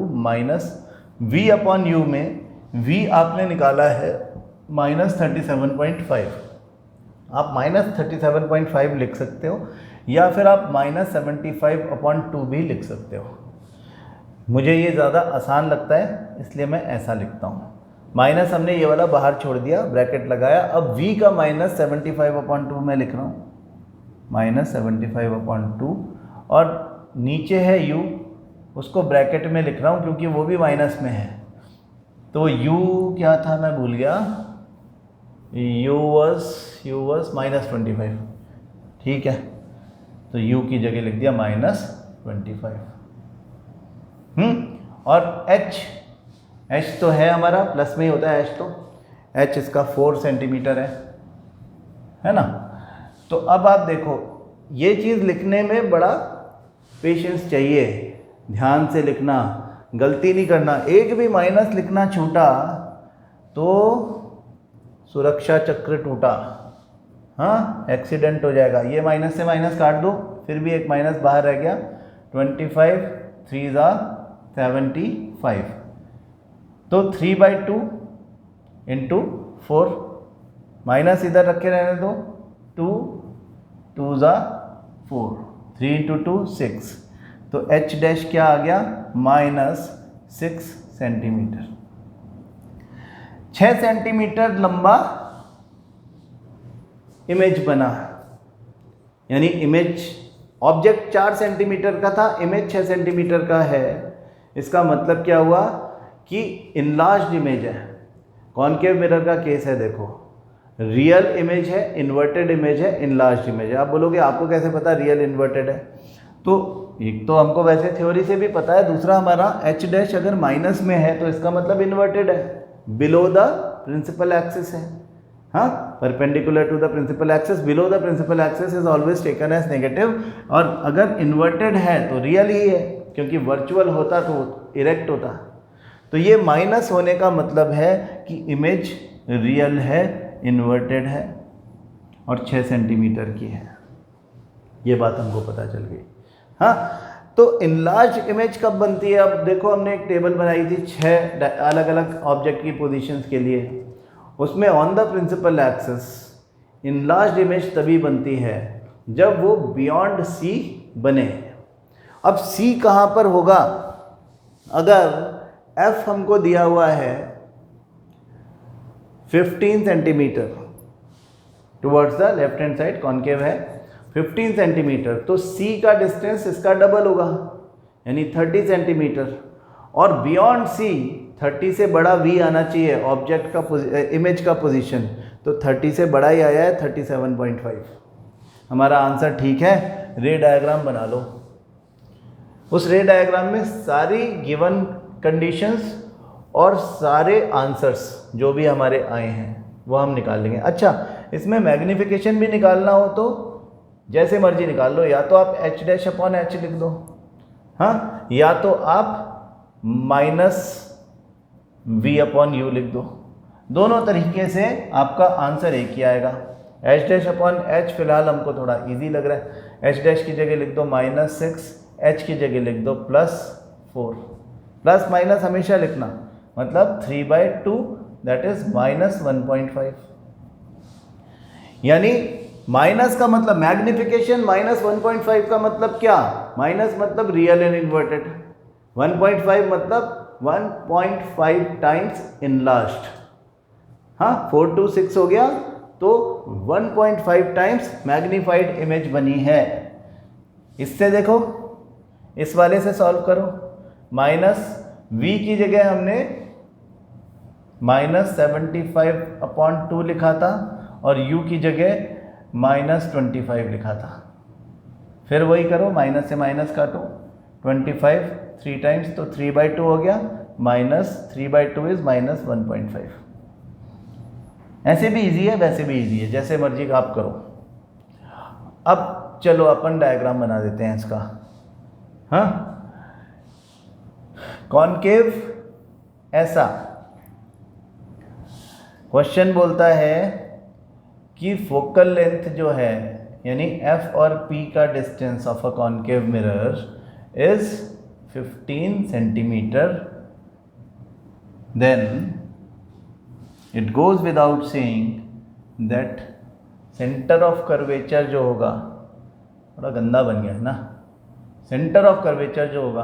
-v/u में v आपने निकाला है -37.5, आप -37.5 लिख सकते हो, या फिर आप -75/2 भी लिख सकते हो। मुझे ये ज़्यादा आसान लगता है इसलिए मैं ऐसा लिखता हूँ। माइनस हमने ये वाला बाहर छोड़ दिया, ब्रैकेट लगाया। अब v का -75/2 मैं लिख रहा हूँ, -75/2, और नीचे है u, उसको ब्रैकेट में लिख रहा हूँ क्योंकि वो भी माइनस में है। तो u क्या था मैं भूल गया, u was -25, ठीक है। तो u की जगह लिख दिया -25। और h तो है हमारा, प्लस में ही होता है h, तो h इसका 4 सेंटीमीटर है ना। तो अब आप देखो, ये चीज़ लिखने में बड़ा पेशेंस चाहिए, ध्यान से लिखना, गलती नहीं करना। एक भी माइनस लिखना छूटा तो सुरक्षा चक्र टूटा, हाँ, एक्सीडेंट हो जाएगा। ये माइनस से माइनस काट दो, फिर भी एक माइनस बाहर रह गया। 25 3 75, तो 3/2 इंटू 4, माइनस इधर रखे रहने दो, 2 2 4, 3 इंटू 2 6, तो h डैश क्या आ गया, -6 सेंटीमीटर। 6 सेंटीमीटर लंबा इमेज बना, यानी इमेज, ऑब्जेक्ट 4 सेंटीमीटर का था, इमेज 6 सेंटीमीटर का है। इसका मतलब क्या हुआ कि इनलार्ज्ड इमेज है। कॉनकेव मिरर का केस है, देखो, रियल इमेज है, इन्वर्टेड इमेज है, इनलार्ज्ड इमेज है। आप बोलोगे आपको कैसे पता रियल इन्वर्टेड है? तो एक तो हमको वैसे थ्योरी से भी पता है, दूसरा हमारा h डैश अगर माइनस में है तो इसका मतलब इन्वर्टेड है, बिलो द प्रिंसिपल एक्सिस है, हाँ, perpendicular to the principal axis, below the principal axis is always taken as negative. और अगर इन्वर्टेड है तो रियल ही है, क्योंकि वर्चुअल होता तो इरेक्ट होता। तो ये माइनस होने का मतलब है कि इमेज रियल है, इन्वर्टेड है और 6 सेंटीमीटर की है। ये बात हमको पता चल गई, हाँ। तो इनलार्ज इमेज कब बनती है? अब देखो, हमने एक टेबल बनाई थी 6 अलग अलग ऑब्जेक्ट की पोजीशंस के लिए, उसमें on the principal axis enlarge image तभी बनती है जब वो बियॉन्ड सी बने। अब सी कहाँ पर होगा? अगर एफ हमको दिया हुआ है 15 centimetre towards the left hand side, concave है 15 सेंटीमीटर, तो सी का डिस्टेंस इसका डबल होगा, यानी 30 सेंटीमीटर। और बियॉन्ड सी 30 से बड़ा वी आना चाहिए ऑब्जेक्ट का, इमेज का पोजीशन, तो 30 से बड़ा ही आया है 37.5। हमारा आंसर ठीक है। रे डायग्राम बना लो, उस रे डायग्राम में सारी गिवन कंडीशंस और सारे आंसर्स जो भी हमारे आए हैं वो हम निकाल लेंगे। अच्छा, इसमें मैग्नीफिकेशन भी निकालना हो तो जैसे मर्जी निकाल लो, या तो आप h डैश अपॉन h लिख दो, हाँ, या तो आप -v अपॉन u लिख दो। दोनों तरीके से आपका आंसर एक ही आएगा। h डैश अपॉन h फिलहाल हमको थोड़ा इजी लग रहा है, h डैश की जगह लिख दो -6, h की जगह लिख दो +4। प्लस माइनस हमेशा लिखना, मतलब 3/2 दैट इज -1.5। यानी माइनस का मतलब मैग्निफिकेशन, -1.5 का मतलब क्या? माइनस मतलब रियल एंड इन्वर्टेड, 1.5 मतलब 1.5 टाइम्स इनलार्ज्ड, हाँ, 4 to 6 हो गया, तो 1.5 टाइम्स मैग्नीफाइड इमेज बनी है। इससे देखो, इस वाले से सॉल्व करो, -v की जगह हमने -75/2 लिखा था और u की जगह -25 लिखा था। फिर वही करो, माइनस से माइनस काटो, 25 3 टाइम्स तो 3/2 हो गया, -3/2 इज -1.5। ऐसे भी इजी है, वैसे भी इजी है, जैसे मर्जी का आप करो। अब चलो अपन डायग्राम बना देते हैं इसका, हाँ। कॉनकेव ऐसा क्वेश्चन बोलता है कि फोकल लेंथ जो है, यानी f और p का distance of a concave mirror is 15 centimetre, then it goes without saying that centre of curvature जो होगा, थोड़ा गंदा बन गया है ना, सेंटर ऑफ कर्वेचर जो होगा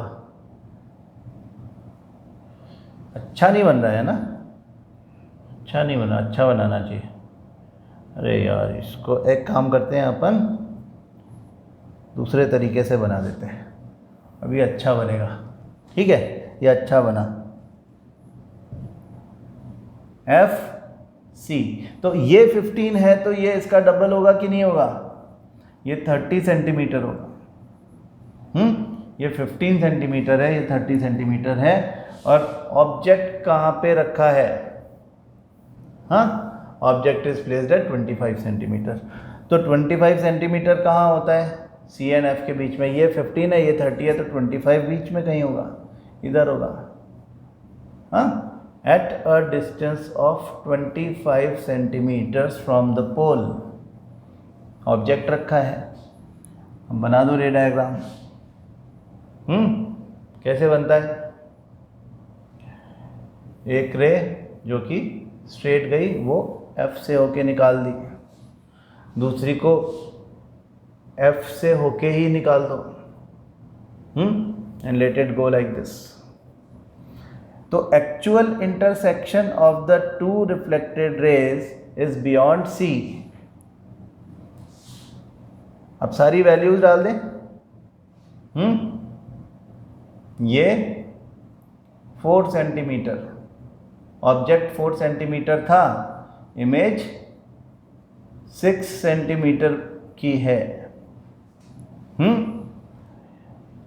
अच्छा नहीं बन रहा है ना, अच्छा नहीं बना, अच्छा बनाना चाहिए। अरे यार, इसको एक काम करते हैं अपन, दूसरे तरीके से बना देते हैं, अभी अच्छा बनेगा। ठीक है, ये अच्छा बना FC। तो ये 15 है तो ये इसका डबल होगा कि नहीं होगा, ये 30 सेंटीमीटर होगा। ये 15 सेंटीमीटर है, ये 30 सेंटीमीटर है, और ऑब्जेक्ट कहाँ पे रखा है, हाँ, object is placed at 25 centimetre. तो 25 सेंटीमीटर कहाँ होता है, C एंड F के बीच में। ये 15 है, ये 30 है, तो 25 बीच में कहीं होगा, इधर होगा, हाँ, at a distance of 25 centimetres from the pole. Object रखा है, अब बना दो रे डायग्राम। कैसे बनता है, एक रे जो कि स्ट्रेट गई वो F से होके निकाल दी, दूसरी को F से होके ही निकाल दो, and let it go like this. तो actual intersection of the two reflected rays is beyond C। अब सारी वैल्यूज डाल दें। ये 4 सेंटीमीटर, ऑब्जेक्ट 4 सेंटीमीटर था, इमेज 6 सेंटीमीटर की है।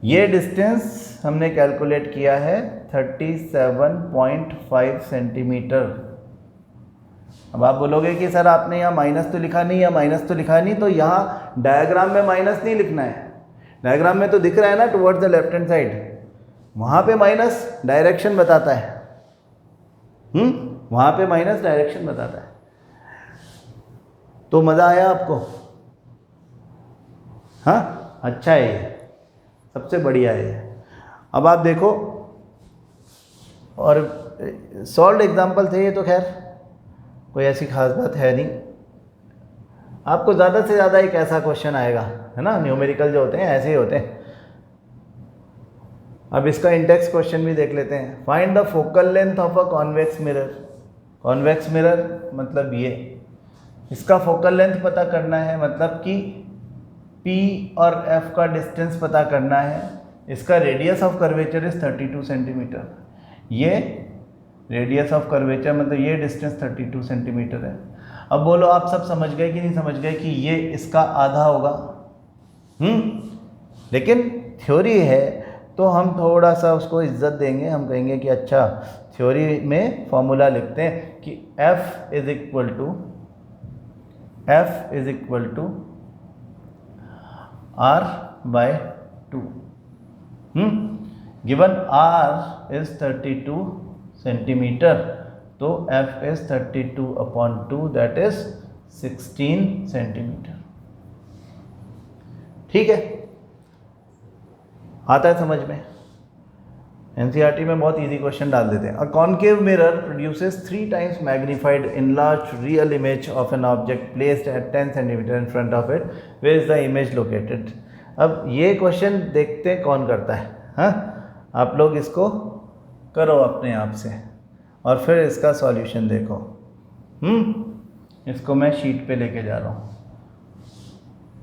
ये डिस्टेंस हमने कैलकुलेट किया है 37.5 सेंटीमीटर। अब आप बोलोगे कि सर आपने यहाँ माइनस तो लिखा नहीं, या माइनस तो लिखा नहीं, तो यहाँ डायग्राम में माइनस नहीं लिखना है। डायग्राम में तो दिख रहा है ना towards the left hand side, वहाँ पे माइनस डायरेक्शन बताता है। वहाँ पे माइनस डायरेक्शन बताता है। तो मज़ा आया आपको, हाँ, अच्छा है ये, सबसे बढ़िया है ये। अब आप देखो, और सॉल्व एग्जाम्पल थे ये, तो खैर कोई ऐसी खास बात है नहीं। आपको ज़्यादा से ज़्यादा एक ऐसा क्वेश्चन आएगा, है ना, न्यूमेरिकल जो होते हैं ऐसे ही होते हैं। अब इसका इंडेक्स क्वेश्चन भी देख लेते हैं। Find the focal length of a convex mirror. Convex mirror मतलब ये, इसका फोकल लेंथ पता करना है, मतलब कि P और F का डिस्टेंस पता करना है। इसका radius of curvature is 32 centimetre. ये रेडियस ऑफ कर्वेचर मतलब ये डिस्टेंस 32 सेंटीमीटर है। अब बोलो आप सब समझ गए कि नहीं समझ गए कि ये इसका आधा होगा। लेकिन थ्योरी है तो हम थोड़ा सा उसको इज्जत देंगे, हम कहेंगे कि अच्छा, थ्योरी में फॉर्मूला लिखते हैं कि F is equal to R by 2। Given R is 32 centimetre, तो F is 32/2, that is 16 centimetre. ठीक है, आता है समझ में। NCERT में बहुत इजी क्वेश्चन डाल देते हैं। A concave mirror produces 3 times magnified enlarged real image of an object placed at 10 centimetre in front of it. Where is the image located. अब ये क्वेश्चन देखते हैं कौन करता है। हाँ, आप लोग इसको करो अपने आप से और फिर इसका सॉल्यूशन देखो। इसको मैं शीट पे लेके जा रहा हूँ।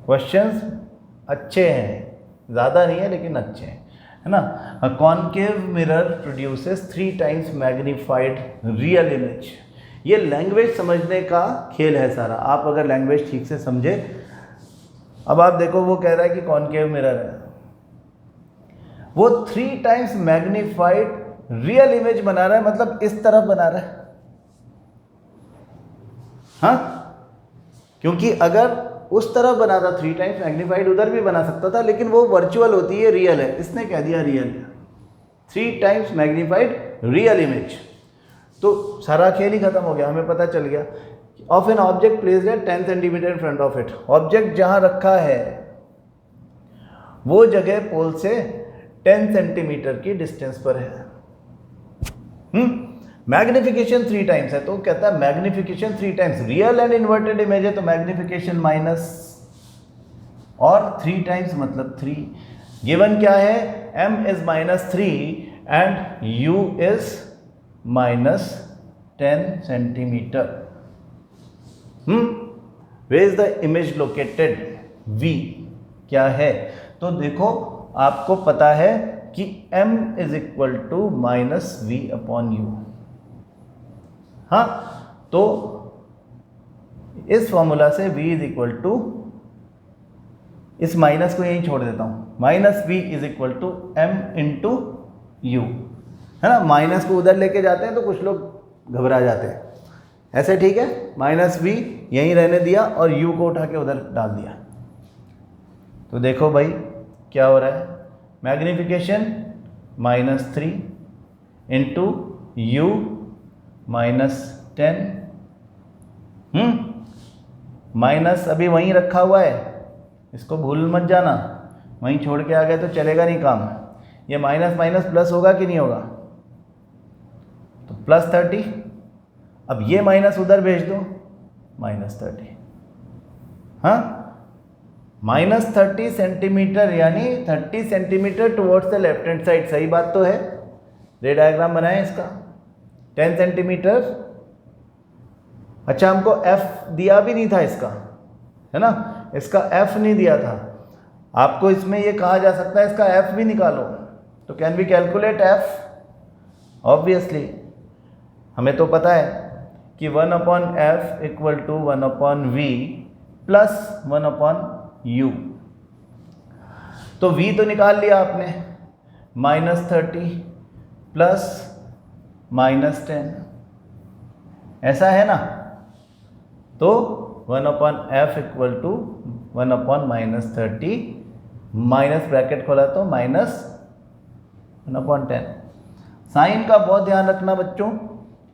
क्वेश्चंस अच्छे हैं, ज़्यादा नहीं है लेकिन अच्छे हैं, है ना। अ concave mirror produces 3 times magnified real image. ये लैंग्वेज समझने का खेल है सारा, आप अगर लैंग्वेज ठीक से समझे। अब आप देखो, वो कह रहा है कि कॉन्केव मिरर है, वो 3 टाइम्स मैग्नीफाइड रियल इमेज बना रहा है, मतलब इस तरफ बना रहा है। हाँ, क्योंकि अगर उस तरफ बना था 3 टाइम्स मैग्नीफाइड, उधर भी बना सकता था, लेकिन वो वर्चुअल होती है, रियल है। इसने कह दिया real. 3 times magnified real image, तो सारा खेल ही खत्म हो गया। हमें पता चल गया of an object placed at 10 centimetre in front of it. Object जहां रखा है वो जगह पोल से 10 सेंटीमीटर की डिस्टेंस पर है। मैग्निफिकेशन 3 टाइम्स है, तो कहता है magnification 3 times. Real and inverted image है तो मैग्निफिकेशन माइनस, और 3 टाइम्स मतलब 3। गिवन क्या है, m is -3 and u is minus 10 centimetre. Where is the image located? V क्या है? तो देखो आपको पता है कि m is equal to minus v upon u. हाँ, तो इस फॉर्मूला से v इज इक्वल टू, इस माइनस को यहीं छोड़ देता हूं, minus v is equal to m into u, है ना। माइनस को उधर लेके जाते हैं तो कुछ लोग घबरा जाते हैं, ऐसे ठीक है। माइनस v यहीं रहने दिया और u को उठा के उधर डाल दिया। तो देखो भाई क्या हो रहा है, मैग्निफिकेशन -3 इंटू यू -10, माइनस अभी वहीं रखा हुआ है, इसको भूल मत जाना, वहीं छोड़ के आ गए तो चलेगा नहीं काम। ये माइनस माइनस प्लस होगा कि नहीं होगा? तो +30, अब ये माइनस उधर भेज दो, -30, हाँ, -30 सेंटीमीटर, यानी 30 centimetre towards the left hand side. सही बात तो है, रे डायग्राम बनाए इसका। 10 सेंटीमीटर, अच्छा हमको f दिया भी नहीं था इसका, है ना, इसका f नहीं दिया था। आपको इसमें ये कहा जा सकता है इसका f भी निकालो, तो can we calculate f? Obviously हमें तो पता है कि 1/f equal to 1/v plus 1/u। तो v तो निकाल लिया आपने, -30 प्लस -10, ऐसा है ना। तो 1/f equal to 1/-30, minus bracket खोला तो -1/10। साइन का बहुत ध्यान रखना बच्चों,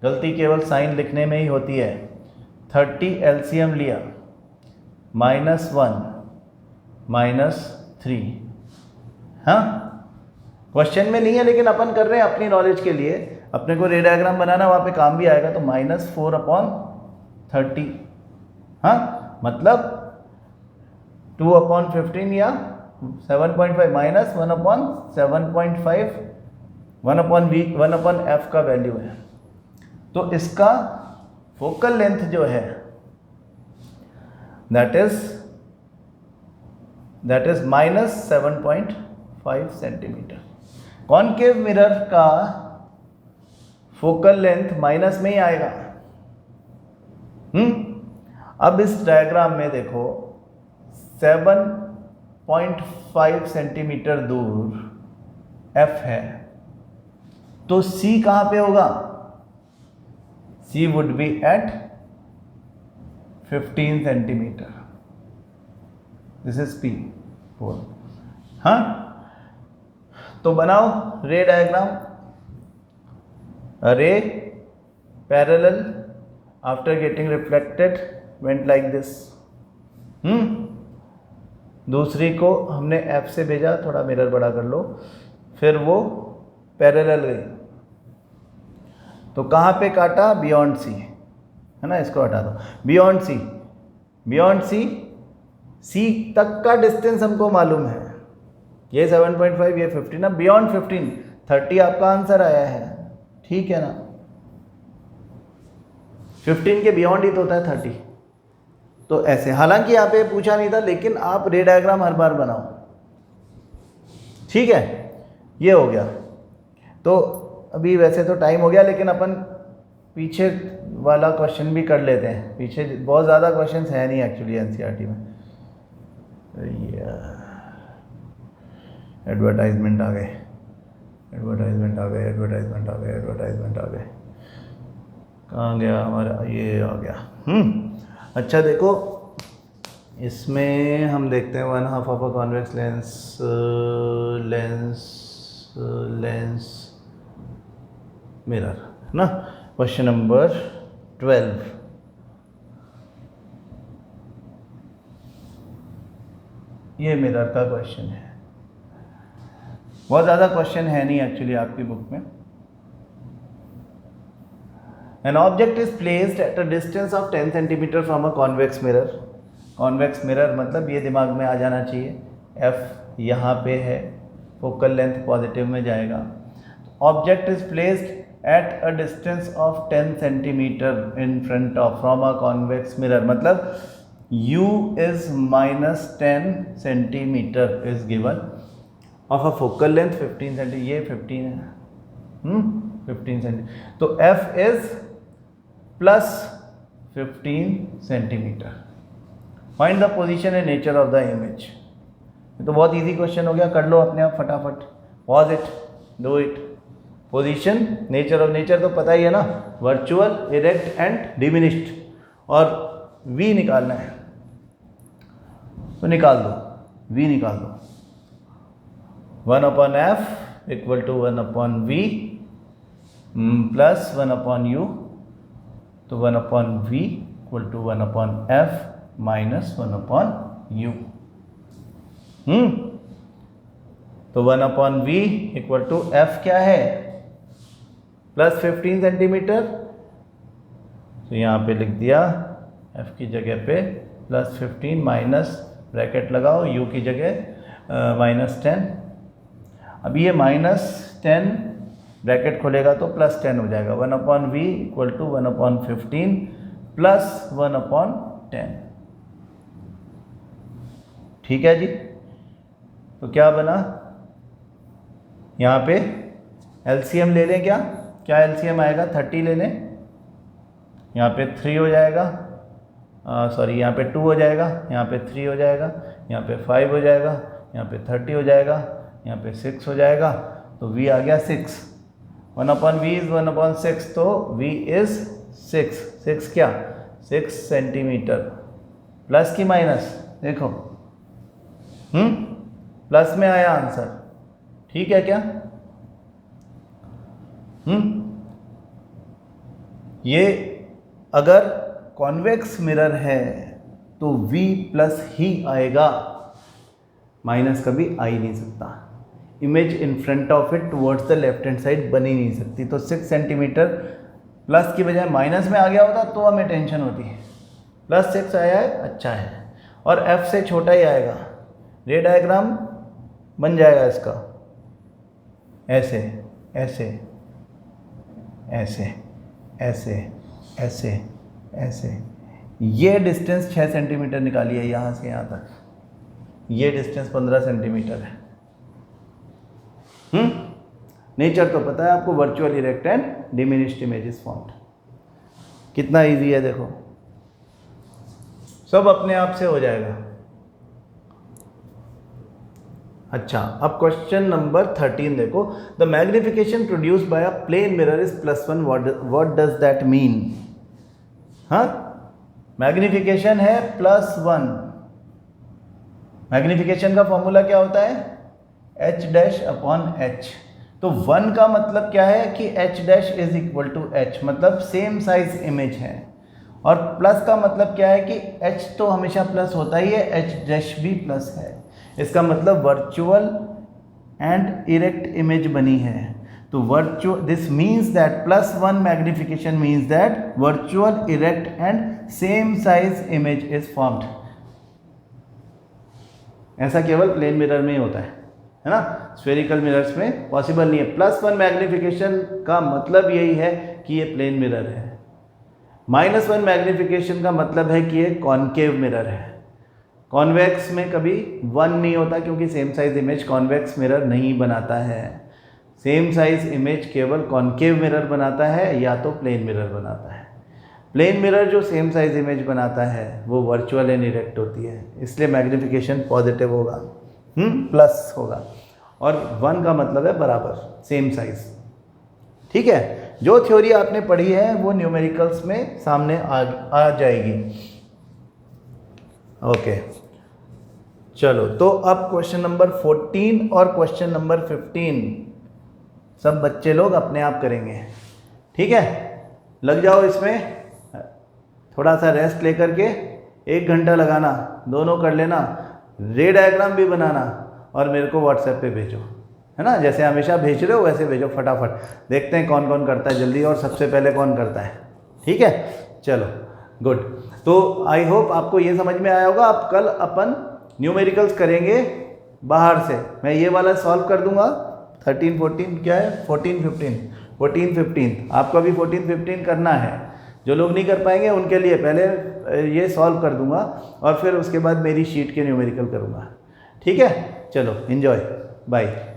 गलती केवल साइन लिखने में ही होती है। 30 एलसीएम लिया, -1 -3, हाँ, क्वेश्चन में नहीं है लेकिन अपन कर रहे हैं अपनी नॉलेज के लिए, अपने को रे डायग्राम बनाना वहाँ पे काम भी आएगा। तो -4/30, हाँ, मतलब 2/15 या 7.5 माइनस 1/7.5, 1/f का वैल्यू है। तो इसका फोकल लेंथ जो है that is -7.5 centimetre. Concave mirror का फोकल लेंथ माइनस में ही आएगा। अब इस डायग्राम में देखो 7.5 सेंटीमीटर दूर f है, तो c कहां पे होगा? c would be at 15 centimetre, this is p 4, हाँ। तो बनाओ ray diagram. A ray parallel after getting reflected went like this। दूसरी को हमने F से भेजा, थोड़ा मिरर बड़ा कर लो, फिर वो पैरेलल गई, तो कहाँ पे काटा? बियॉन्ड सी, है ना, इसको हटा दो। बियॉन्ड सी, बियॉन्ड सी, सी तक का डिस्टेंस हमको मालूम है, ये 7.5, ये 15, अब बियॉन्ड 15, 30 आपका आंसर आया है, ठीक है ना। 15 के बियॉन्ड ही तो होता है 30। तो ऐसे, हालांकि यहाँ पे पूछा नहीं था लेकिन आप रे डायग्राम हर बार बनाओ, ठीक है। ये हो गया। तो अभी वैसे तो टाइम हो गया लेकिन अपन पीछे वाला क्वेश्चन भी कर लेते हैं। पीछे बहुत ज़्यादा क्वेश्चंस है नहीं एक्चुअली एनसीईआरटी में। एडवर्टाइजमेंट आ गए, एडवर्टाइजमेंट आ गए, एडवर्टाइजमेंट आ गए, एडवर्टाइजमेंट आ गए, कहाँ गया हमारा? ये आ गया। अच्छा देखो, इसमें हम देखते हैं 1/2 of a convex lens mirror ना। क्वेश्चन नंबर 12, ये मिरर का क्वेश्चन है। बहुत ज़्यादा क्वेश्चन है नहीं एक्चुअली आपकी बुक में। An object is placed at a distance of 10 cm from a convex mirror। convex mirror मतलब ये दिमाग में आ जाना चाहिए, F यहाँ पे है, फोकल लेंथ पॉजिटिव में जाएगा। Object is placed at a distance of 10 centimetre in front of from a convex mirror, मतलब u is -10 centimetre is given of a focal length 15 centi, ये 15 है, 15 सेंटी, तो f is +15 centimetre. Find the position and nature of the image. ये तो बहुत easy question हो गया, कर लो अपने आप फटाफट, pause it, do it. Position, nature, of nature तो पता ही है ना, वर्चुअल, इरेक्ट एंड डिमिनिश्ड, और v निकालना है तो निकाल दो, v निकाल दो। 1/f = 1/v प्लस 1/u, तो 1/v = 1/f माइनस 1/u। तो 1/v = f क्या है, +15 सेंटीमीटर, तो यहाँ पे लिख दिया f की जगह पे +15 माइनस ब्रैकेट लगाओ, u की जगह -10। अब ये -10 ब्रैकेट खोलेगा तो +10 हो जाएगा। 1/v = 1/15 plus 1/10। ठीक है जी, तो क्या बना, यहाँ पे LCM ले लें, क्या LCM आएगा, 30 ले लें, यहाँ पे 3 हो जाएगा, सॉरी यहाँ पे 2 हो जाएगा, यहाँ पे 3 हो जाएगा, यहाँ पे 5 हो जाएगा, यहाँ पे 30 हो जाएगा, यहाँ पे 6 हो जाएगा, तो v आ गया 6। 1/v इज 1/6, तो v इज 6 क्या, 6 सेंटीमीटर। प्लस की माइनस, देखो प्लस में आया आंसर, ठीक है क्या। ये अगर कॉन्वेक्स मिरर है तो v+ ही आएगा, माइनस कभी आ ही नहीं सकता। Image in front of it towards the left hand side बन ही नहीं सकती। तो 6 सेंटीमीटर प्लस की बजाय माइनस में आ गया होता तो हमें टेंशन होती है। +6 आया है, अच्छा है, और f से छोटा ही आएगा। रे डायग्राम बन जाएगा इसका ऐसे ऐसे ऐसे ऐसे ऐसे ऐसे। ये डिस्टेंस 6 सेंटीमीटर निकाली है यहाँ से यहाँ तक, ये डिस्टेंस 15 सेंटीमीटर है। नेचर तो पता है आपको, virtual, erect and diminished images formed. कितना इजी है देखो, सब अपने आप से हो जाएगा। अच्छा, अब क्वेश्चन नंबर 13 देखो। The magnification produced by a plane mirror is +1, what does that mean. हाँ, मैग्निफिकेशन है +1। मैग्निफिकेशन का फॉर्मूला क्या होता है, h'/h। तो 1 का मतलब क्या है कि h' is equal to h, मतलब सेम साइज इमेज है। और प्लस का मतलब क्या है कि h तो हमेशा प्लस होता ही है, h' भी प्लस है। इसका मतलब वर्चुअल एंड इरेक्ट इमेज बनी है। तो virtual, this means that +1 magnification means that virtual, erect and same size image is formed. ऐसा केवल प्लेन मिरर में ही होता है ना, स्फेरिकल मिरर्स में पॉसिबल नहीं है। +1 मैग्निफिकेशन का मतलब यही है कि ये प्लेन मिरर है। -1 मैग्निफिकेशन का मतलब है कि ये कॉनकेव मिरर है। कॉन्वेक्स में कभी 1 नहीं होता, क्योंकि same size image convex mirror नहीं बनाता है। सेम साइज इमेज केवल कॉनकेव मिरर बनाता है या तो प्लेन मिरर बनाता है। प्लेन मिरर जो सेम साइज इमेज बनाता है वो वर्चुअल एंड इरेक्ट होती है, इसलिए मैग्निफिकेशन पॉजिटिव होगा, प्लस होगा। और 1 का मतलब है बराबर, सेम साइज। ठीक है, जो थ्योरी आपने पढ़ी है वो न्यूमेरिकल्स में सामने आ जाएगी। ओके, चलो, तो अब क्वेश्चन नंबर 14 और क्वेश्चन नंबर 15 सब बच्चे लोग अपने आप करेंगे। ठीक है, लग जाओ इसमें, थोड़ा सा रेस्ट लेकर के 1 घंटा लगाना, दोनों कर लेना, रे डायग्राम भी बनाना और मेरे को व्हाट्सएप पे भेजो, है ना, जैसे हमेशा भेज रहे हो वैसे भेजो फटाफट। देखते हैं कौन कौन करता है जल्दी और सबसे पहले कौन करता है। ठीक है, चलो, गुड। तो आई होप आपको ये समझ में आया होगा। अब कल अपन न्यूमेरिकल्स करेंगे बाहर से। मैं ये वाला सॉल्व कर दूंगा, 13, 14 क्या है, 14, 15, 14 15 आपको अभी 14 15 करना है। जो लोग नहीं कर पाएंगे उनके लिए पहले ये सॉल्व कर दूंगा और फिर उसके बाद मेरी शीट के न्यूमेरिकल करूँगा। ठीक है, चलो एंजॉय, बाय।